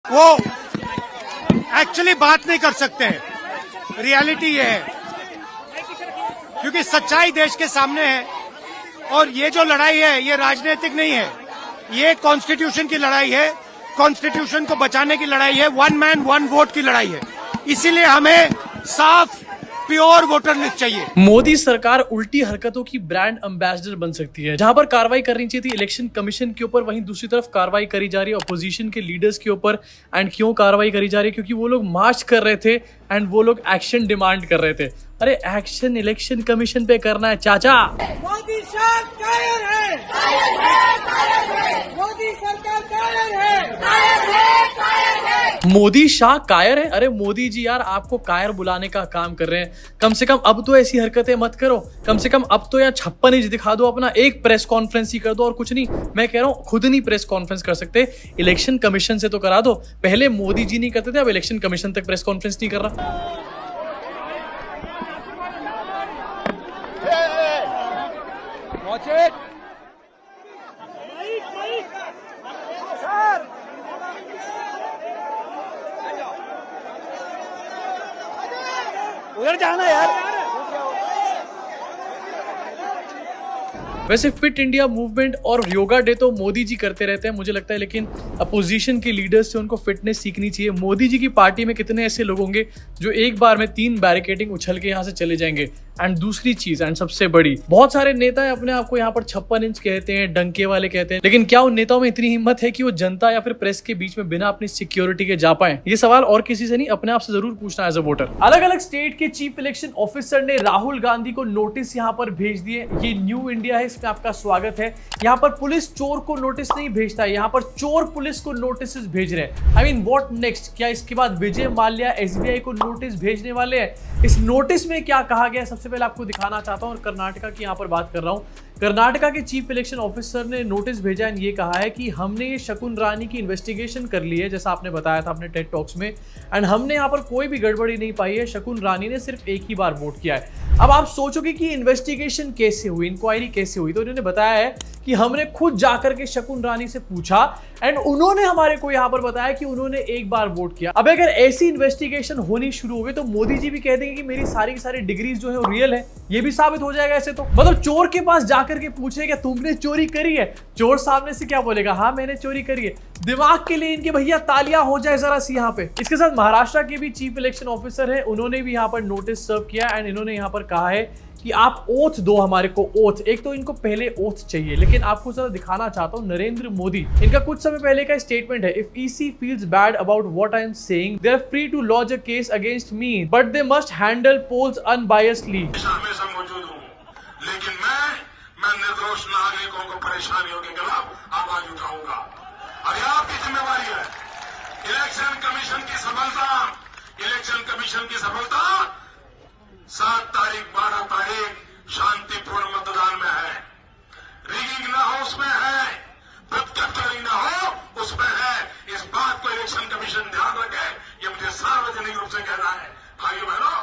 वो एक्चुअली बात नहीं कर सकते हैं। रियलिटी ये है, क्योंकि सच्चाई देश के सामने है और ये जो लड़ाई है ये राजनीतिक नहीं है, ये कॉन्स्टिट्यूशन की लड़ाई है, कॉन्स्टिट्यूशन को बचाने की लड़ाई है, वन मैन वन वोट की लड़ाई है। इसीलिए हमें साफ प्योर वोटर लिस्ट चाहिए। मोदी सरकार उल्टी हरकतों की ब्रांड एम्बेसडर बन सकती है। जहां पर कार्रवाई करनी चाहिए थी इलेक्शन कमीशन के ऊपर, वहीं दूसरी तरफ कार्रवाई करी जा रही है अपोजिशन के लीडर्स के ऊपर। एंड क्यों कार्रवाई करी जा रही है? क्योंकि वो लोग मार्च कर रहे थे एंड वो लोग एक्शन डिमांड कर रहे थे। अरे एक्शन इलेक्शन कमीशन पे करना है चाचा। मोदी शाह कायर है, मोदी सरकार कायर है, मोदी शाह कायर है? अरे मोदी जी यार आपको कायर बुलाने का काम कर रहे हैं। कम से कम अब तो ऐसी हरकतें मत करो, कम से कम अब तो यहाँ 56 इंच दिखा दो अपना, एक प्रेस कॉन्फ्रेंस ही कर दो और कुछ नहीं। मैं कह रहा हूँ खुद नहीं प्रेस कॉन्फ्रेंस कर सकते, इलेक्शन कमीशन से तो करा दो। पहले मोदी जी नहीं करते थे, अब इलेक्शन कमीशन तक प्रेस कॉन्फ्रेंस नहीं कर रहा। उधर जाना यार। वैसे फिट इंडिया मूवमेंट और योगा डे तो मोदी जी करते रहते हैं मुझे लगता है, लेकिन अपोजिशन के लीडर्स से उनको फिटनेस सीखनी चाहिए। मोदी जी की पार्टी में कितने ऐसे लोग होंगे जो एक बार में 3 बैरिकेडिंग उछल के यहाँ से चले जाएंगे। एंड दूसरी चीज एंड सबसे बड़ी, बहुत सारे नेता अपने आप को यहाँ पर 56 इंच कहते हैं, डंके वाले कहते हैं, लेकिन क्या उन नेताओं में इतनी हिम्मत है कि वो जनता या फिर प्रेस के बीच में बिना अपनी सिक्योरिटी के जा पाए? ये सवाल और किसी से नहीं, अपने आप से जरूर पूछना एज अ वोटर। अलग अलग स्टेट के चीफ इलेक्शन ऑफिसर ने राहुल गांधी को नोटिस यहाँ पर भेज दिए। ये न्यू इंडिया है, इसमें आपका स्वागत है। यहाँ पर पुलिस चोर को नोटिस नहीं भेजता है, यहाँ पर चोर पुलिस को नोटिस भेज रहे हैं। I mean what next? क्या इसके बाद विजय माल्या एसबीआई को नोटिस भेजने वाले हैं? इस नोटिस में क्या कहा गया है सबसे पहले आपको दिखाना चाहता हूं, और कर्नाटका की यहां पर बात कर रहा हूं। कर्नाटका के चीफ इलेक्शन ऑफिसर ने नोटिस भेजा है, ये कहा है कि हमने ये शकुन रानी की इन्वेस्टिगेशन कर ली है, जैसा आपने बताया था अपने टेड टॉक्स में, एंड हमने यहाँ पर कोई भी गड़बड़ी नहीं पाई है। शकुन रानी ने सिर्फ एक ही बार वोट किया है। अब आप सोचोगे कि इन्वेस्टिगेशन कैसे हुई, इंक्वायरी कैसे हुई, तो उन्होंने बताया है कि हमने खुद जाकर के शकुन रानी से पूछा एंड उन्होंने हमारे को यहाँ पर बताया कि उन्होंने एक बार वोट किया। अब अगर ऐसी इन्वेस्टिगेशन होनी शुरू हो गई तो मोदी जी भी कह देंगे कि मेरी सारी की सारी डिग्रीज जो है वो रियल है, ये भी साबित हो जाएगा। ऐसे तो मतलब चोर के पास जाकर के पूछे क्या तुमने चोरी करी है, चोर सामने से क्या बोलेगा? हाँ मैंने चोरी करी है। दिमाग के लिए इनके भैया तालियां हो जाए जरा सी यहाँ पे। इसके साथ महाराष्ट्र के भी चीफ इलेक्शन ऑफिसर है, उन्होंने भी यहाँ पर नोटिस सर्व किया एंड इन्होंने यहाँ पर कहा है कि आप ओथ दो हमारे को, ओथ। एक तो इनको पहले ओथ चाहिए, लेकिन आपको जरा दिखाना चाहता हूं नरेंद्र मोदी, इनका कुछ समय पहले का स्टेटमेंट है। If EC feels bad about what I am saying, they are free to launch a case against me, but they must handle polls unbiasedly. हमेशा मौजूद हूं, लेकिन मैं निर्दोष नागरिकों को परेशानियों के खिलाफ आवाज उठाऊंगा और ये आपकी जिम्मेवारी है। इलेक्शन कमीशन की सफलता, इलेक्शन कमीशन की सफलता 7 तारीख 12 तारीख शांतिपूर्ण मतदान में है। रिगिंग ना हो उसमें है, बदकफ्तारी ना हो उसमें है। इस बात को इलेक्शन कमीशन ध्यान रखे, ये मुझे सार्वजनिक रूप से कहना है। भाइयों बहनों,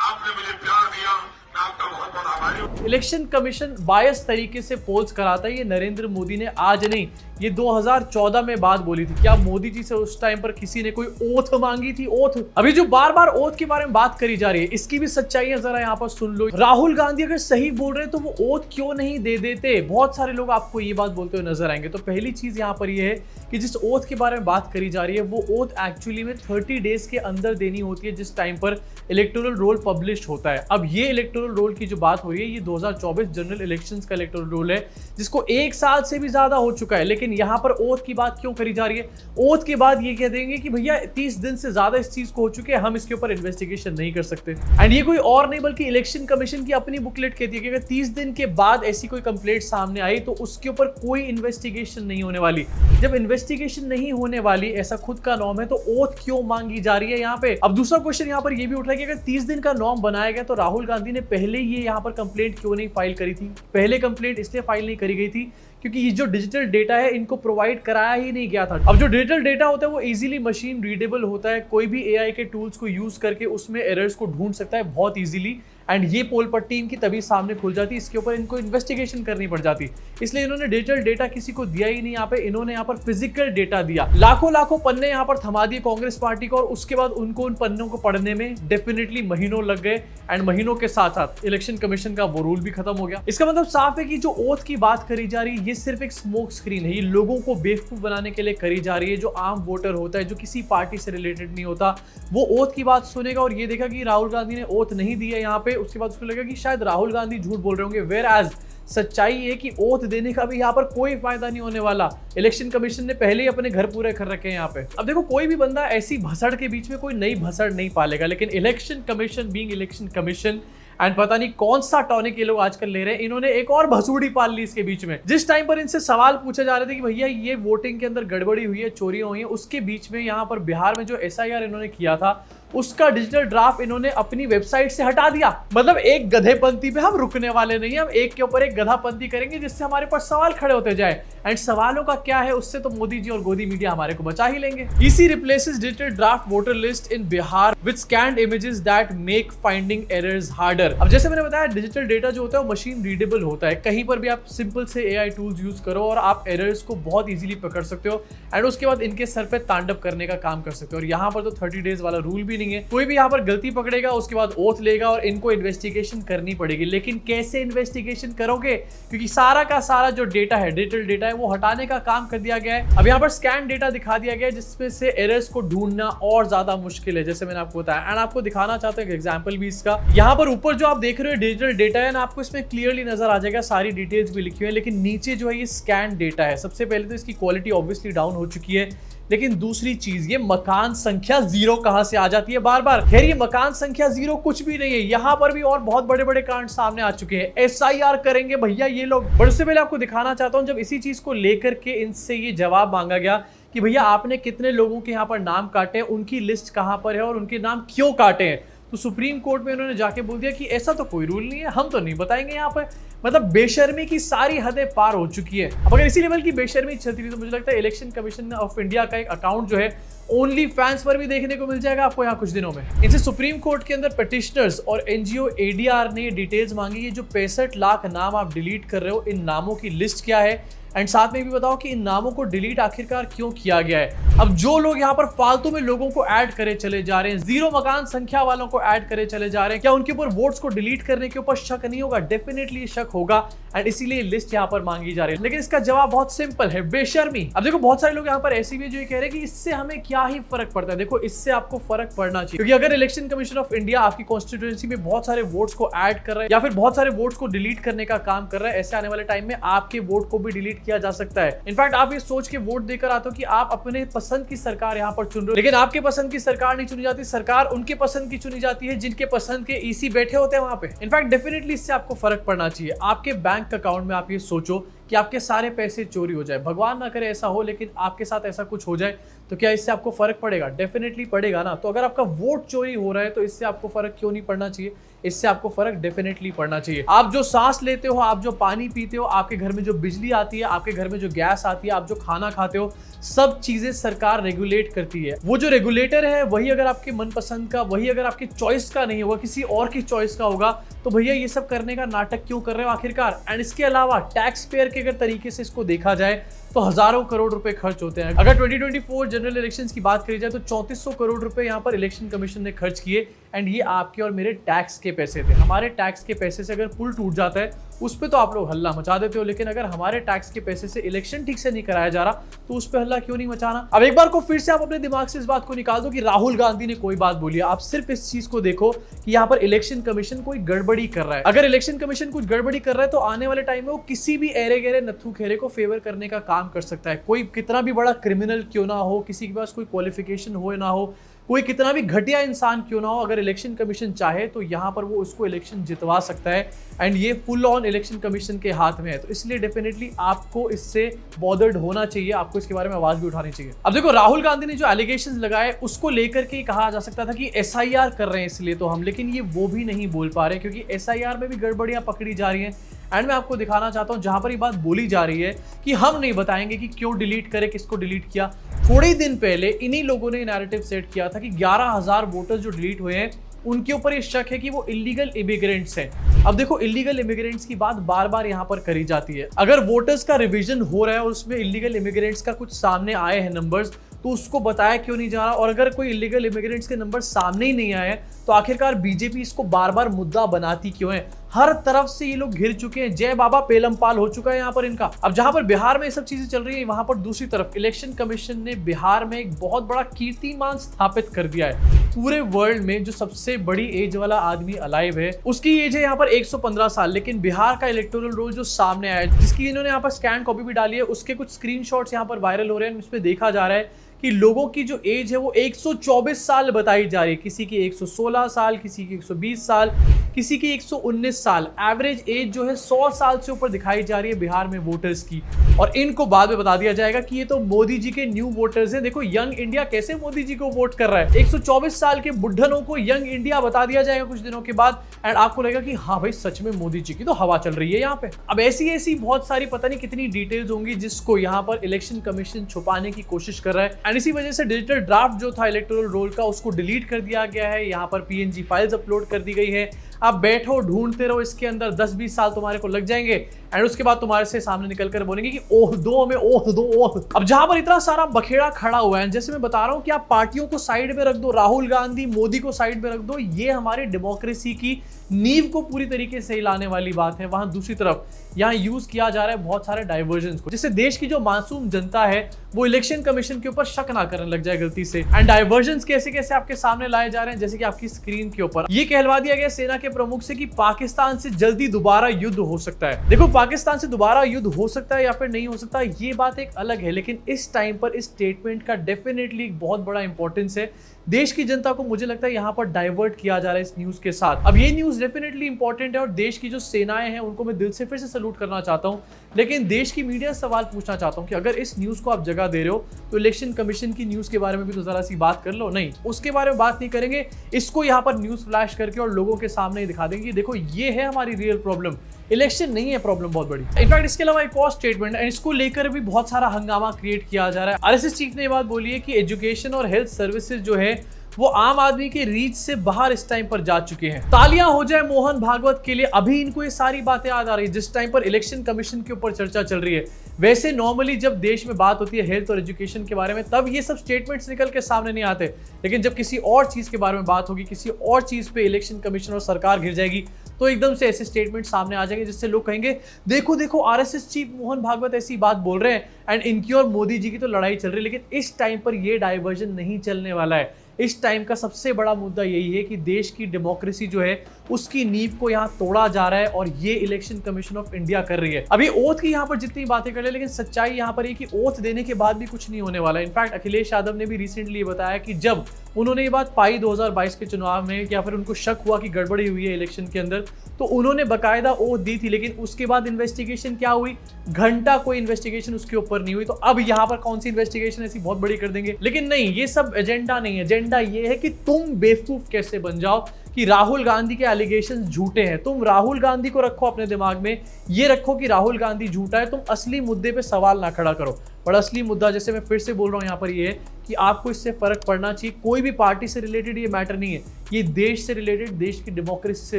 आपने मुझे प्यार दिया, मैं आपका बहुत बहुत आभारी हूं। इलेक्शन कमीशन बायस तरीके से पोल्स कराता है, ये नरेंद्र मोदी ने आज नहीं, ये 2014 में बात बोली थी। क्या मोदी जी से उस टाइम पर किसी ने कोई ओथ मांगी थी? ओथ। अभी जो बार बार ओथ के बारे में बात करी जा रही है, इसकी भी सच्चाई है, जरा यहाँ पर सुन लो। राहुल गांधी अगर सही बोल रहे हैं तो वो ओथ क्यों नहीं दे देते? बहुत सारे लोग आपको ये बात बोलते हुए नजर आएंगे। तो पहली चीज यहाँ पर ये है कि जिस ओथ के बारे में बात करी जा रही है, वो ओथ एक्चुअली में 30 डेज के अंदर देनी होती है, जिस टाइम पर इलेक्टोरल रोल पब्लिश होता है। अब ये इलेक्टोरल रोल की जो बात हो रही है, ये 2024 जनरल इलेक्शंस का इलेक्टोरल रोल है, जिसको 1 साल से भी ज्यादा हो चुका है। लेकिन यहाँ पर ओथ की बात क्यों करी जा रही है? ओथ के बाद ये कह देंगे कि भैया 30 दिन से ज्यादा इस चीज को हो चुके हैं, हम इसके ऊपर इन्वेस्टिगेशन नहीं कर सकते। एंड ये कोई और नहीं बल्कि इलेक्शन कमीशन की अपनी बुकलेट कहती है कि अगर 30 दिन के बाद ऐसी कोई कंप्लेंट सामने आई तो उसके ऊपर कोई इन्वेस्टिगेशन नहीं होने वाली। जब इन्वेस्टिगेशन नहीं होने वाली, ऐसा खुद का नॉर्म है, तो ओथ क्यों मांगी जा रही है यहाँ पे? अब दूसरा क्वेश्चन यहाँ पर ये भी उठ रहा है कि अगर 30 दिन का नॉर्म बनाया गया तो राहुल गांधी ने पहले ये यहाँ पर कंप्लेंट क्यों नहीं फाइल करी थी? पहले कंप्लेंट इसलिए फाइल नहीं करी गई थी क्योंकि ये जो डिजिटल डेटा है इनको प्रोवाइड कराया ही नहीं गया था। अब जो डिजिटल डेटा होता है वो इजीली मशीन रीडेबल होता है, कोई भी एआई के टूल्स को यूज करके उसमें एरर्स को ढूंढ सकता है बहुत इजीली। एंड ये पोल पट्टी इनकी तभी सामने खुल जाती, इसके ऊपर इनको इन्वेस्टिगेशन करनी पड़ जाती। इसलिए इन्होंने डिजिटल डेटा किसी को दिया ही नहीं, यहाँ पे इन्होंने यहाँ पर फिजिकल डेटा दिया। लाखों पन्ने यहाँ पर थमा दिए कांग्रेस पार्टी को, और उसके बाद उनको उन पन्नों को पढ़ने में डेफिनेटली महीनों लग गए, एंड महीनों के साथ साथ इलेक्शन कमीशन का वो रूल भी खत्म हो गया। इसका मतलब साफ है कि जो ओथ की बात करी जा रही है ये सिर्फ एक स्मोक स्क्रीन है, ये लोगों को बेवकूफ बनाने के लिए करी जा रही है। जो आम वोटर होता है, जो किसी पार्टी से रिलेटेड नहीं होता, वो ओथ की बात सुनेगा और ये देखा कि राहुल गांधी ने ओथ नहीं दिया यहाँ पे, उसके बाद उसको लगा कि शायद राहुल गांधी झूठ बोल रहे होंगे। वेयर एज सच्चाई है कि ओथ देने का भी यहाँ पर कोई फायदा नहीं होने वाला। इलेक्शन कमीशन ने पहले ही अपने घर पूरे कर रखे हैं यहाँ पे। अब देखो, कोई भी बंदा ऐसी भसड़ के बीच में कोई नई भसड़ नहीं पालेगा, लेकिन election commission being election commission, and पता नहीं कौन सा टॉनिक ये लोग आजकल ले रहे हैं, इन्होंने एक और भसूड़ी पाल ली इसके बीच में। जिस टाइम पर इनसे सवाल पूछे जा रहे थे कि भैया ये वोटिंग के अंदर गड़बड़ी हुई है, चोरियां हुई है, उसके बीच में यहाँ पर बिहार में जो SIR इन्होंने किया था उसका डिजिटल ड्राफ्ट इन्होंने अपनी वेबसाइट से हटा दिया। मतलब एक गधेपंथी पे हम रुकने वाले नहीं, हम एक के ऊपर एक गधापंथी करेंगे जिससे हमारे पास सवाल खड़े होते जाए। एंड सवालों का क्या है, उससे तो मोदी जी और गोदी मीडिया हमारे को बचा ही लेंगे। EC replaces digital draft voter list in Bihar with scanned images that make finding errors harder. अब जैसे मैंने बताया, डिजिटल डेटा जो होता है वो मशीन रीडेबल होता है, कहीं पर भी आप सिंपल से AI टूल्स यूज करो और आप एरर्स को बहुत इजीली पकड़ सकते हो, एंड उसके बाद इनके सर पे तांडव करने का काम कर सकते हो। और यहाँ पर तो 30 डेज वाला रूल भी नहीं है, कोई भी यहाँ पर गलती पकड़ेगा उसके बाद ओथ लेगा और इनको इन्वेस्टिगेशन करनी पड़ेगी। लेकिन कैसे इन्वेस्टिगेशन करोगे, क्योंकि सारा का सारा जो डेटा है, डिजिटल डेटा है, वो हटाने का काम कर दिया गया है। अब यहाँ पर स्कैन डेटा दिखा दिया गया है जिसमें से एरर्स को ढूंढना और ज्यादा मुश्किल है, जैसे मैंने आपको बताया। एंड आपको दिखाना चाहता हूं एक एग्जांपल भी इसका। यहाँ पर ऊपर जो आप देख रहे हो डिजिटल डेटा है ना, आपको इसमें क्लियरली नजर आ जाएगा, सारी डिटेल्स भी लिखी हुई है, लेकिन नीचे जो है ये स्कैन डेटा है। सबसे पहले तो इसकी क्वालिटी ऑब्वियसली डाउन हो चुकी है, लेकिन दूसरी चीज, ये मकान संख्या 0 कहां से आ जाती है बार बार। खैर, ये मकान संख्या 0 कुछ भी नहीं है, यहां पर भी और बहुत बड़े बड़े कांड सामने आ चुके हैं। SIR करेंगे भैया ये लोग। बट उससे पहले आपको दिखाना चाहता हूं, जब इसी चीज को लेकर के इनसे ये जवाब मांगा गया कि भैया आपने कितने लोगों के यहाँ पर नाम काटे, उनकी लिस्ट कहां पर है और उनके नाम क्यों काटे हैं, तो सुप्रीम कोर्ट में उन्होंने जाके बोल दिया कि ऐसा तो कोई रूल नहीं है, हम तो नहीं बताएंगे यहाँ पर। मतलब बेशर्मी की सारी हदें पार हो चुकी है। अब अगर इसी लेवल की बेशर्मी चलती रही तो मुझे लगता है इलेक्शन कमीशन ऑफ इंडिया का एक अकाउंट जो है ओनली फैंस पर भी देखने को मिल जाएगा आपको यहाँ कुछ दिनों में। इनसे सुप्रीम कोर्ट के अंदर पिटिशनर्स और NGO ADR ने डिटेल्स मांगी है, जो 65 लाख नाम आप डिलीट कर रहे हो, इन नामों की लिस्ट क्या है, एंड साथ में भी बताओ कि इन नामों को डिलीट आखिरकार क्यों किया गया है। अब जो लोग यहाँ पर फालतू में लोगों को ऐड करे चले जा रहे हैं, 0 मकान संख्या वालों को ऐड करे चले जा रहे हैं, क्या उनके ऊपर वोट्स को डिलीट करने के ऊपर शक नहीं होगा? डेफिनेटली शक होगा, एंड इसीलिए लिस्ट यहाँ पर मांगी जा रही है। लेकिन इसका जवाब बहुत सिंपल है, बेशर्मी। अब देखो, बहुत सारे लोग यहाँ पर ऐसे भी जो ये कह रहे हैं कि इससे हमें क्या ही फर्क पड़ता है। देखो, इससे आपको फर्क पड़ना चाहिए, क्योंकि अगर इलेक्शन कमीशन ऑफ इंडिया आपकी कॉन्स्टिट्यूएंसी में बहुत सारे वोट्स को ऐड कर रहा है या फिर बहुत सारे वोट्स को डिलीट करने का काम कर रहा है, ऐसे आने वाले टाइम में आपके वोट को भी डिलीट किया जा सकता है। इनफैक्ट आप ये सोच के वोट देकर आते हो कि आप अपने पसंद की सरकार यहाँ पर चुन रहे हो, लेकिन आपके पसंद की सरकार नहीं चुनी जाती, सरकार उनके पसंद की चुनी जाती है जिनके पसंद के EC बैठे होते हैं वहां पे। इनफैक्ट डेफिनेटली इससे आपको फर्क पड़ना चाहिए। आपके बैंक अकाउंट में आप ये सोचो कि आपके सारे पैसे चोरी हो जाए, भगवान ना करे ऐसा हो, लेकिन आपके साथ ऐसा कुछ हो जाए तो क्या इससे आपको फर्क पड़ेगा? डेफिनेटली पड़ेगा ना। तो अगर आपका वोट चोरी हो रहा है तो इससे आपको फर्क क्यों नहीं पड़ना चाहिए? इससे आपको फर्क डेफिनेटली पड़ना चाहिए। आप जो सांस लेते हो, आप जो पानी पीते हो, आपके घर में जो बिजली आती है, आपके घर में जो गैस आती है, आप जो खाना खाते हो, सब चीजें सरकार रेगुलेट करती है। वो जो रेगुलेटर है वही अगर आपके मनपसंद का, वही अगर आपकी चॉइस का नहीं होगा, किसी और की चॉइस का होगा, तो भैया ये सब करने का नाटक क्यों कर रहे हो आखिरकार? एंड इसके अलावा टैक्स पेयर के अगर तरीके से इसको देखा जाए तो हजारों करोड़ रुपए खर्च होते हैं। अगर 2024 जनरल इलेक्शंस की बात करी जाए तो 3400 करोड़ रुपए यहाँ पर इलेक्शन कमीशन ने खर्च किए, एंड ये आपके और मेरे टैक्स के पैसे थे। हमारे टैक्स के पैसे से अगर पुल टूट जाता है उस पे तो आप लोग हल्ला मचा देते हो, लेकिन अगर हमारे टैक्स के पैसे से इलेक्शन ठीक से नहीं कराया जा रहा तो उस पे हल्ला क्यों नहीं मचाना? अब एक बार को फिर से आप अपने दिमाग से इस बात को निकाल दो कि राहुल गांधी ने कोई बात बोली है। आप सिर्फ इस चीज को देखो कि यहाँ पर इलेक्शन कमीशन कोई गड़बड़ी कर रहा है। अगर इलेक्शन कमीशन कुछ गड़बड़ी कर रहा है तो आने वाले टाइम में वो किसी भी एरे गेरे नत्थू खेरे को फेवर करने का काम कर सकता है। कोई कितना भी बड़ा क्रिमिनल क्यों ना हो, किसी के पास कोई क्वालिफिकेशन हो ना हो, कोई कितना भी घटिया इंसान क्यों ना हो, अगर इलेक्शन कमीशन चाहे तो यहाँ पर वो उसको इलेक्शन जितवा सकता है, एंड ये फुल ऑन इलेक्शन कमीशन के हाथ में है। तो इसलिए डेफिनेटली आपको इससे बॉदर्ड होना चाहिए, आपको इसके बारे में आवाज भी उठानी चाहिए। अब देखो, राहुल गांधी ने जो एलिगेशंस लगाए उसको लेकर के कहा जा सकता था कि SIR कर रहे हैं इसलिए तो हम, लेकिन ये वो भी नहीं बोल पा रहे क्योंकि SIR में भी गड़बड़ियां पकड़ी जा रही हैं। एंड मैं आपको दिखाना चाहता हूं जहां पर ये बात बोली जा रही है कि हम नहीं बताएंगे कि क्यों डिलीट करे, किसको डिलीट किया। थोड़े दिन पहले इन्हीं लोगों ने नैरेटिव सेट किया था कि 11,000 वोटर्स जो डिलीट हुए हैं उनके ऊपर ये शक है कि वो इलीगल इमिग्रेंट्स हैं। अब देखो, इलीगल इमिग्रेंट्स की बात बार बार यहाँ पर करी जाती है। अगर वोटर्स का रिवीजन हो रहा है और उसमें इलीगल इमिग्रेंट्स का कुछ सामने आए हैं नंबर्स, तो उसको बताया क्यों नहीं जा रहा? और अगर कोई इलीगल इमिग्रेंट्स के नंबर सामने ही नहीं आए तो आखिरकार बीजेपी इसको बार बार मुद्दा बनाती क्यों है? हर तरफ से ये लोग घिर चुके हैं, जय बाबा पेलमपाल हो चुका है यहाँ पर इनका। अब जहां पर बिहार में ये सब चीजें चल रही है, वहां पर दूसरी तरफ इलेक्शन कमीशन ने बिहार में एक बहुत बड़ा कीर्तिमान स्थापित कर दिया है। पूरे वर्ल्ड में जो सबसे बड़ी एज वाला आदमी अलाइव है, उसकी एज है यहाँ पर 115 साल। लेकिन बिहार का इलेक्टोरल रोल जो सामने आया है, जिसकी इन्होंने यहाँ पर स्कैन कॉपी भी डाली है, उसके कुछ स्क्रीनशॉट्स यहाँ पर वायरल हो रहे हैं। इसमें देखा जा रहा है कि लोगों की जो एज है वो 124 साल बताई जा रही है। किसी की 116 साल, किसी की 120 साल, किसी की 119 साल। एवरेज एज जो है 100 साल से ऊपर दिखाई जा रही है बिहार में वोटर्स की। और इनको बाद में बता दिया जाएगा कि ये तो मोदी जी के न्यू वोटर्स हैं। देखो, यंग इंडिया कैसे मोदी जी को वोट कर रहा है। 124 साल के बुढ़नों को यंग इंडिया बता दिया जाएगा कुछ दिनों के बाद, एंड आपको लगेगा कि हाँ भाई, सच में मोदी जी की तो हवा चल रही है यहाँ पे। अब ऐसी बहुत सारी पता नहीं कितनी डिटेल्स होंगी जिसको यहाँ पर इलेक्शन कमीशन छुपाने की कोशिश कर रहा है। एंड इसी वजह से डिजिटल ड्राफ्ट जो था इलेक्टोरल रोल का, उसको डिलीट कर दिया गया है। यहाँ पर PNG फाइल्स अपलोड कर दी गई है। आप बैठो, ढूंढते रहो, इसके अंदर 10-20 साल तुम्हारे को लग जाएंगे एंड उसके बाद तुम्हारे से सामने निकलकर बोलेंगे कि ओह दो हमें, ओह दो, ओह। अब जहां पर इतना सारा बखेड़ा खड़ा हुआ है, जैसे मैं बता रहा हूं कि आप पार्टियों को साइड में रख दो, राहुल गांधी, मोदी को साइड में रख दो, ये हमारी डेमोक्रेसी की नींव को पूरी तरीके से हिलाने वाली बात है। वहां दूसरी तरफ यहाँ यूज किया जा रहा है बहुत सारे डाइवर्जन को, जिससे देश की जो मासूम जनता है वो इलेक्शन कमीशन के ऊपर शक ना करने लग जाए गलती से। एंड डाइवर्जन कैसे कैसे आपके सामने लाए जा रहे हैं, जैसे कि आपकी स्क्रीन के ऊपर ये कहलवा दिया गया सेना के प्रमुख से कि पाकिस्तान से जल्दी दोबारा युद्ध हो सकता है। देखो, पाकिस्तान से दोबारा युद्ध हो सकता है या फिर नहीं हो सकता, ये बात एक अलग है, लेकिन इस टाइम पर इस स्टेटमेंट का डेफिनेटली एक बहुत बड़ा इंपॉर्टेंस है। देश की जनता को मुझे लगता है यहाँ पर डाइवर्ट किया जा रहा है इस न्यूज के साथ। अब ये न्यूज डेफिनेटली इंपॉर्टेंट है और देश की जो सेनाएं हैं उनको मैं दिल से फिर से सैल्यूट करना चाहता हूँ। लेकिन देश की मीडिया से सवाल पूछना चाहता हूँ कि अगर इस न्यूज को आप जगह दे रहे हो तो इलेक्शन कमीशन की न्यूज के बारे में भी तो जरा सी बात कर लो। नहीं, उसके बारे में बात नहीं करेंगे, इसको यहाँ पर न्यूज फ्लैश करके और लोगों के सामने ही दिखा देंगे कि देखो ये है हमारी रियल प्रॉब्लम, इलेक्शन नहीं है प्रॉब्लम बहुत बड़ी। इनफैक्ट इसके अलावा एक और स्टेटमेंट है, इसको लेकर भी बहुत सारा हंगामा क्रिएट किया जा रहा है। आरएसएस चीफ ने ये बात बोली है कि एजुकेशन और हेल्थ सर्विसेज जो है वो आम आदमी के रीच से बाहर इस टाइम पर जा चुके हैं। तालियां हो जाए मोहन भागवत के लिए, अभी इनको ये सारी बातें याद आ रही है जिस टाइम पर इलेक्शन कमीशन के ऊपर चर्चा चल रही है। वैसे नॉर्मली जब देश में बात होती है हेल्थ और एजुकेशन के बारे में, तब ये सब स्टेटमेंट्स निकल के सामने नहीं आते, लेकिन जब किसी और चीज के बारे में बात होगी, किसी और चीज पे इलेक्शन कमीशन और सरकार घिर जाएगी, तो एकदम से ऐसे स्टेटमेंट सामने आ जाएंगे जिससे लोग कहेंगे देखो देखो आरएसएस चीफ मोहन भागवत ऐसी बात बोल रहे हैं एंड इनकी और मोदी जी की तो लड़ाई चल रही है। लेकिन इस टाइम पर ये डाइवर्जन नहीं चलने वाला है। इस टाइम का सबसे बड़ा मुद्दा यही है कि देश की डेमोक्रेसी जो है उसकी नींव को यहाँ तोड़ा जा रहा है और ये इलेक्शन कमीशन ऑफ इंडिया कर रही है। अभी ओथ की यहाँ पर जितनी बातें कर रहे हैं, लेकिन सच्चाई यहाँ पर ये कि ओथ देने के बाद भी कुछ नहीं होने वाला है। इनफैक्ट अखिलेश यादव ने भी रिसेंटली बताया कि जब उन्होंने ये बात पाई 2022 के चुनाव में, या फिर उनको शक हुआ कि गड़बड़ी हुई है इलेक्शन के अंदर, तो उन्होंने बकायदा ओथ दी थी, लेकिन उसके बाद इन्वेस्टिगेशन क्या हुई, घंटा कोई इन्वेस्टिगेशन उसके ऊपर नहीं हुई। तो अब यहाँ पर कौन सी इन्वेस्टिगेशन ऐसी बहुत बड़ी कर देंगे। लेकिन नहीं, ये सब एजेंडा नहीं है। एजेंडा ये है कि तुम बेवकूफ कैसे बन जाओ कि राहुल गांधी के एलिगेशन झूठे हैं। तुम राहुल गांधी को रखो अपने दिमाग में, ये रखो कि राहुल गांधी झूठा है, तुम असली मुद्दे पे सवाल ना खड़ा करो। पर असली मुद्दा, जैसे मैं फिर से बोल रहा हूं यहाँ पर, ये है कि आपको इससे फर्क पड़ना चाहिए। कोई भी पार्टी से रिलेटेड ये मैटर नहीं है, ये देश से रिलेटेड, देश की डेमोक्रेसी से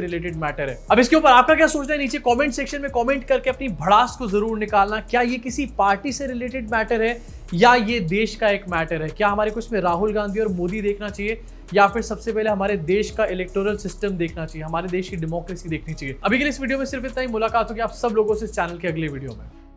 रिलेटेड मैटर है। अब इसके ऊपर आपका क्या सोचना है, नीचे कमेंट सेक्शन में कमेंट करके अपनी भड़ास को जरूर निकालना। क्या ये किसी पार्टी से रिलेटेड मैटर है या ये देश का एक मैटर है? क्या हमारे को इसमें राहुल गांधी और मोदी देखना चाहिए या फिर सबसे पहले हमारे देश का इलेक्टोरल सिस्टम देखना चाहिए, हमारे देश की डेमोक्रेसी देखनी चाहिए? अभी के लिए इस वीडियो में सिर्फ इतना ही। मुलाकात होगी आप सब लोगों से इस चैनल के अगले वीडियो में।